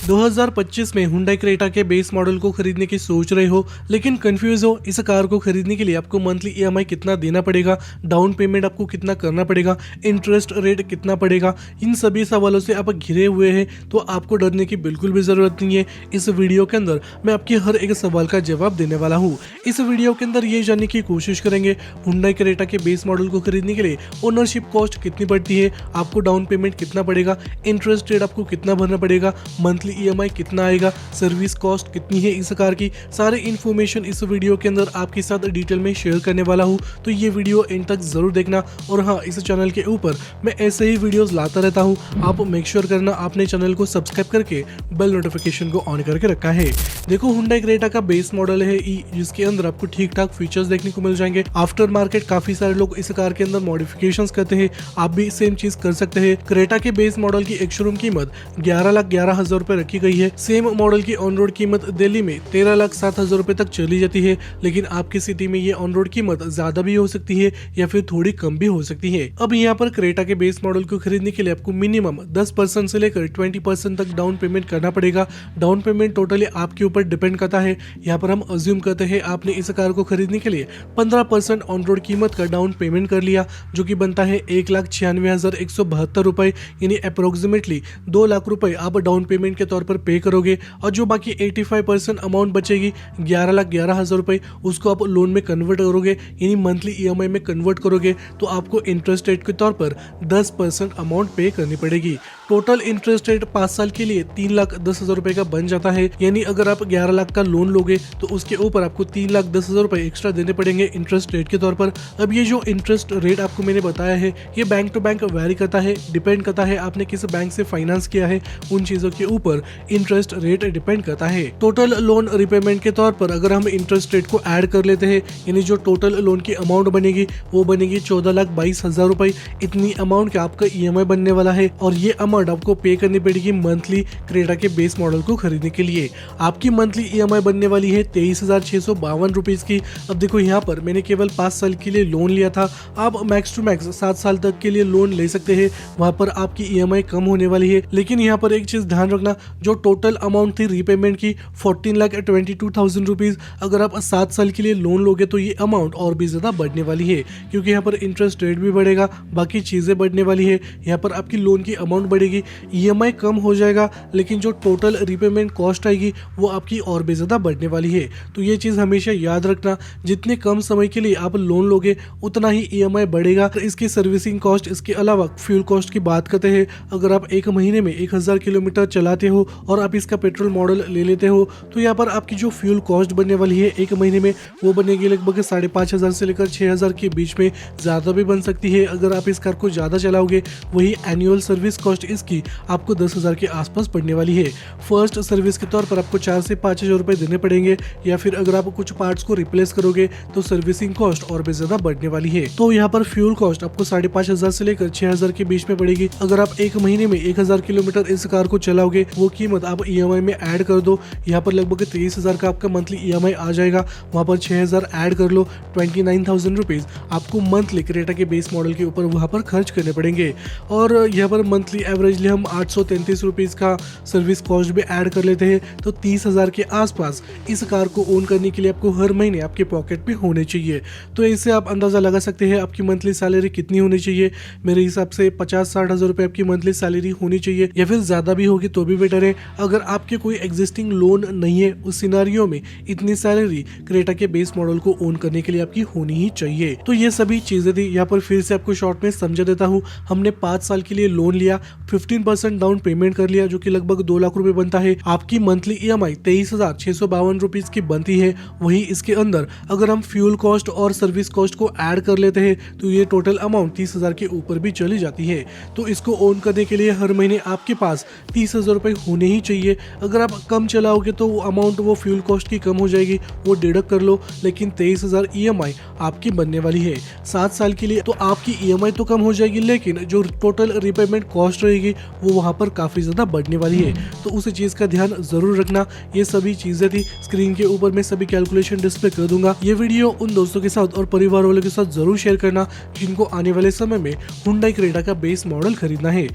2025 में Hyundai Creta के base model को खरीदने की सोच रहे हो लेकिन कंफ्यूज हो इस कार को खरीदने के लिए आपको मंथली ईएमआई कितना देना पड़ेगा, डाउन पेमेंट आपको कितना करना पड़ेगा, इंटरेस्ट रेट कितना पड़ेगा, इन सभी सवालों से आप घिरे हुए हैं तो आपको डरने की बिल्कुल भी जरूरत नहीं है। इस वीडियो के अंदर मैं आपके हर एक सवाल का जवाब देने वाला हूँ। इस वीडियो के अंदर ये जानने की कोशिश करेंगे हुंडई क्रेटा के बेस मॉडल को खरीदने के लिए ओनरशिप कॉस्ट कितनी पड़ती है, आपको डाउन पेमेंट कितना पड़ेगा, इंटरेस्ट रेट आपको कितना भरना पड़ेगा, मंथली ईएमआई कितना आएगा, सर्विस कॉस्ट कितनी है इस कार की, सारे इन्फॉर्मेशन इस वीडियो के अंदर आपके साथ डिटेल में शेयर करने वाला हूँ। तो ये वीडियो एंड तक जरूर देखना। और हाँ, इस चैनल के ऊपर मैं ऐसे ही वीडियोस लाता रहता हूँ, आप मेक श्योर करना आपने चैनल को सब्सक्राइब करके बेल नोटिफिकेशन को ऑन करके रखा है। देखो, हुंडई क्रेटा का बेस मॉडल है ई, जिसके अंदर आपको ठीक ठाक फीचर्स देखने को मिल जाएंगे। आफ्टर मार्केट काफी सारे लोग इस कार के अंदर मॉडिफिकेशंस करते हैं, आप भी सेम चीज कर सकते हैं। क्रेटा के बेस मॉडल की एक शोरूम कीमत 11,11,000 रुपए रखी गई है। सेम मॉडल की ऑन रोड कीमत दिल्ली में 13,07,000 रुपए तक चली जाती है, लेकिन आपकी सिटी में ये ऑन रोड कीमत ज्यादा भी हो सकती है या फिर थोड़ी कम भी हो सकती है। अब यहाँ पर क्रेटा के बेस मॉडल को खरीदने के लिए आपको मिनिमम 10% से लेकर 20% तक डाउन पेमेंट करना पड़ेगा। डाउन पेमेंट टोटली आपके ऊपर डिपेंड करता है। यहाँ पर हम अज्यूम करते हैं आपने इस कार को खरीदने के लिए 15% ऑन रोड कीमत का डाउन पेमेंट कर लिया, जो कि बनता है 1,96,172 रुपए, यानी अप्रोक्सीमेटली 2 लाख रुपए आप डाउन पेमेंट के तौर पर पे करोगे। और जो बाकी 85% अमाउंट बचेगी 11,11,000 रुपए, उसको आप लोन में कन्वर्ट करोगे, यानी मंथली ईएमआई में कन्वर्ट करोगे तो आपको इंटरेस्ट रेट के तौर पर 10% अमाउंट पे करनी पड़ेगी। टोटल इंटरेस्ट रेट 5 साल के लिए 3,10,000 रुपए का बन जाता है, यानी अगर आप 11 लाख का लोन लोगे तो उसके ऊपर आपको 3,10,000 रुपए एक्स्ट्रा देने पड़ेंगे इंटरेस्ट रेट के तौर पर। अब ये जो इंटरेस्ट रेट आपको मैंने बताया है ये बैंक टू बैंक वेरी करता है, डिपेंड करता है आपने किस बैंक से फाइनेंस किया है, उन चीजों के ऊपर इंटरेस्ट रेट डिपेंड करता है। टोटल लोन रिपेमेंट के तौर पर अगर हम इंटरेस्ट रेट को ऐड कर लेते हैं, यानी जो टोटल लोन की अमाउंट बनेगी वो बनेगी 14,22,000 रुपए। इतनी अमाउंट का आपका ईएमआई बनने वाला है और ये अमाउंट आपको पे करनी पड़ेगी मंथली क्रेटा के बेस मॉडल को खरीदने के लिए। आपकी मंथली ईएमआई बनने वाली है 23,652 रुपीज की। अब देखो, यहाँ पर मैंने केवल 5 साल के लिए लोन लिया था, आप मैक्स टू मैक्स 7 साल तक के लिए लोन ले सकते हैं, वहां पर आपकी ईएमआई कम होने वाली है। लेकिन यहाँ पर एक चीज ध्यान रखना, जो टोटल अमाउंट थी रीपेमेंट की 14,22,000 रुपीज, अगर आप 7 साल के लिए लोन लोगे तो ये अमाउंट और भी ज्यादा बढ़ने वाली है, क्योंकि यहाँ पर इंटरेस्ट रेट भी बढ़ेगा, बाकी चीजें बढ़ने वाली है। यहाँ पर आपकी लोन की अमाउंट बढ़ेगी, ईएमआई कम हो जाएगा, लेकिन जो टोटल रीपेमेंट कॉस्ट आएगी वो आपकी और भी ज्यादा बढ़ने वाली है। तो ये चीज हमेशा याद रखना, जितने कम समय के लिए आप लोन लोगे उतना ही ईएमआई बढ़ेगा। इसकी सर्विसिंग कॉस्ट, इसके अलावा फ्यूल कॉस्ट की बात करते हैं, अगर आप एक महीने में 1,000 किलोमीटर चलाते हो और आप इसका पेट्रोल मॉडल ले लेते हो तो यहाँ पर आपकी जो फ्यूल कॉस्ट बनने वाली है एक महीने में वो बनेगी लगभग 5,500 से लेकर 6,000 के बीच में, ज्यादा भी बन सकती है अगर आप इस कार को ज्यादा चलाओगे। वही एनुअल सर्विस कॉस्ट इसकी आपको 10,000 के आसपास पड़ने वाली है। फर्स्ट सर्विस के तौर पर आपको 4 से 5,000 रुपए देने पड़ेंगे, या फिर अगर आप कुछ पार्ट्स को रिप्लेस करोगे तो सर्विसिंग कॉस्ट और भी ज्यादा बढ़ने वाली है। तो यहाँ पर फ्यूल कॉस्ट आपको 5,500 से लेकर 6,000 के बीच में पड़ेगी। अगर आप एक महीने में 1,000 किलोमीटर इस कार को चलाओगे, वो कीमत आप ईएमआई में ऐड कर दो, यहाँ पर लगभग 23,000 का आपका मंथली ईएमआई आ जाएगा। वहाँ पर 6,000 ऐड कर लो, 29,000 रुपीज आपको मंथली क्रेटा के बेस मॉडल के ऊपर वहाँ पर खर्च करने पड़ेंगे। और यहाँ पर मंथली एवरेजली हम 833 रुपीज का सर्विस कॉस्ट भी ऐड कर लेते हैं, तो 30,000 के आसपास इस कार को ओन करने के लिए आपको हर महीने आपके पॉकेट में होने चाहिए। तो इससे आप अंदाजा लगा सकते हैं आपकी मंथली सैलरी कितनी होनी चाहिए। मेरे हिसाब से 50-60,000 रुपए आपकी मंथली सैलरी होनी चाहिए, या फिर ज्यादा भी होगी तो भी बेटर है। अगर आपके कोई एग्जिस्टिंग लोन नहीं है, उस सिनारियो में इतनी सैलरी क्रेटा के बेस मॉडल को ओन करने के लिए आपकी होनी ही चाहिए। तो ये सभी चीजें थी। यहाँ पर फिर से आपको शॉर्ट में समझा देता हूँ। हमने 5 साल के लिए लोन लिया, 15% डाउन पेमेंट कर लिया, जो कि लगभग 2 लाख रुपए बनता है। आपकी मंथली ईएमआई 23,652 रुपीज की बनती है। वही इसके अंदर अगर हम फ्यूल कॉस्ट और सर्विस कॉस्ट को ऐड कर लेते हैं तो ये टोटल अमाउंट 30,000 के ऊपर भी चली जाती है। तो इसको ओन करने के लिए हर महीने आपके पास 30,000 रुपए होने ही चाहिए। अगर आप कम चलाओगे तो वो अमाउंट वो फ्यूल कॉस्ट की कम हो जाएगी, वो डिडक्ट कर लो, लेकिन 23,000 ईएमआई आपकी बनने वाली है 7 साल के लिए। तो आपकी ईएमआई तो कम हो जाएगी, लेकिन जो टोटल रिपेमेंट कॉस्ट रहेगी वो वहां पर काफी ज्यादा बढ़ने वाली है। तो उस चीज का ध्यान जरूर रखना। ये सभी चीजें थी, स्क्रीन के ऊपर मैं सभी कैलकुलेशन डिस्प्ले कर दूंगा। ये वीडियो उन दोस्तों के साथ और परिवार वालों के साथ जरूर शेयर करना जिनको आने वाले समय में हुंडई क्रेटा का बेस मॉडल खरीदना है।